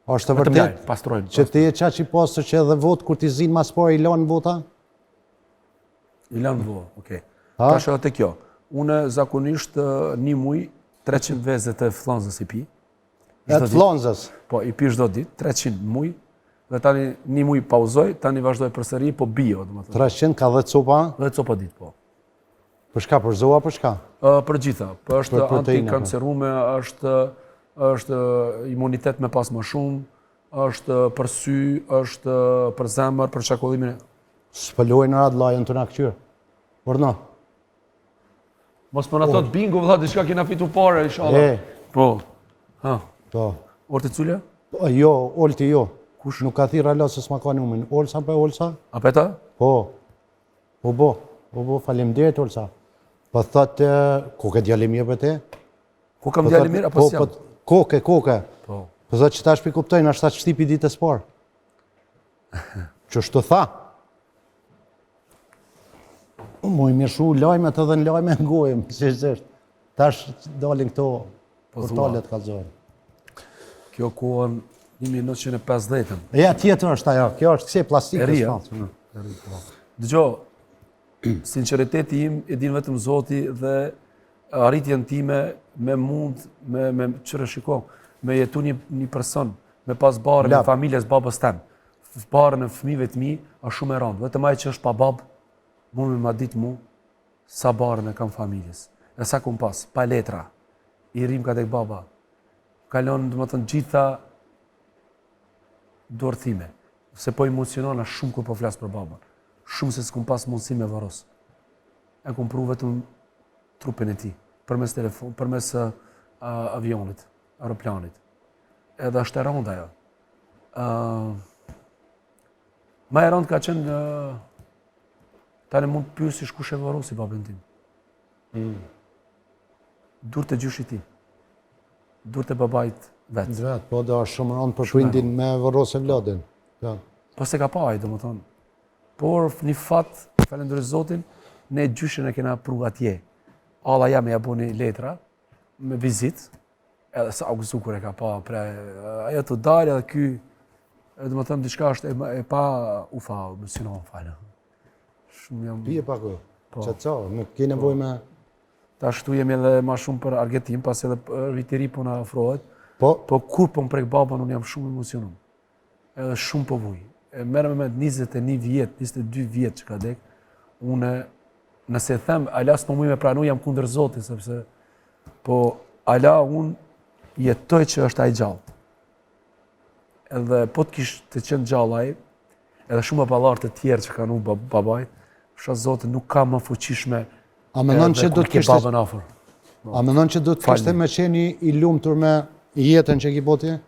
Është të vërtet pastrojnë. që ti e qa që i pasër që edhe votë, kur ti zinë mas parë i lanë vota? I lanë vota, okej. Ta shë të kjo. Une zakonisht një muj 300 vezet e flonzës i pi. E të flonzës? Po, i pi shdo dit, 300 muj. Dhe tani një muj pauzoj, tani vazhdoj përsëri, po bio. 300 ka 10 copa? 10 copa dit, po. Për shka, për zoa, për shka? Për gjitha. Për është antikancerume, është imunitet me pas më shumë, është për sy, është për zemër, për qakullimin. Spëllojnë në radë lajën të në këqyrë. Orno. Mos për në thotë bingo, vëllat, diçka kena fitu pare, inshallah. Po. Po. Orti Culja? Jo, Olti jo. Kush? Nuk ka thira la se s'ma ka numin. Olsa për Olsa? Apeta? Po. Po, falemderit Olsa. Po thotë, koke djali mirë për te? Koke më djali mirë, apo s'jam? Koke. Po. Po thotë që ta shpi kuptojnë, ashtë ta që shtipi ditës parë. Që shtë tha? Mu i mirshu lajmet edhe në lajme në gojëm, shështë. Ta shtë dalin këto portalet kalzojnë. Kjo kohën 1950-ën. Ja, tjetër është ajo, kjo është këse plastikës. Dëgjo, sinceriteti im e din vetëm Zoti dhe arritjen time me mund, me qërë shiko, me jetu një person, me pas barën e familjes babës tem, barën e fëmijëve të mi, është shumë e rëndë. Vetëm ai që është pa babë, mund me ma ditë mu, sa barën e kam familjes. E sa kum pas, pa letra, i rrim ka tek baba, kalon dhe më të në gjitha dorëthime, se po emocionona shumë kur po flasë për baba, shumë se s'kum pas mundësi me vëros. E kum pru vetëm trupin e ti, përmes telefon, përmes avionit, aeroplanit. Edhe është e rënda jo. Ma e rëndë ka qenë, tani mund të pyesish kush e vërosi babën tim. Dur të gjyshi ti. Dur të babajt vetë. Po da është shumë rëndë për prindin me vërose vladin. Po se ka pa ajë, do më thonë. Por një fatë, falendërës Zotin, ne gjyshin e kena pru atje. Alla jam e jabu një letra, me vizit, edhe sa augësu kur e ka pa, ajo të dalë edhe ky, do më thëmë, diçka është e pa ufa, më synon falë. Pije pa kërë, që të co, nuk ke nevoj me... Ta shtu jemi edhe ma shumë për Argetim, pas edhe rritiri po në afrohet, po kur po më prek baban, unë jam shumë emocionum, edhe shumë po vuj. Merë me 21 vjetë, 22 vjetë që ka dek, une, nëse them, ala s'po muj me pranu, jam kundër Zotit, sepse, po, ala unë jetoj që është ai gjallë. Edhe po të kishë të qenë gjallë ai, edhe shumë e balarë të tjerë që kanë unë babajt, shë Zotit nuk ka më fuqishme edhe kur ke babën afer. A menon që do të kishte me qeni i lumtur me jetën që ki botje?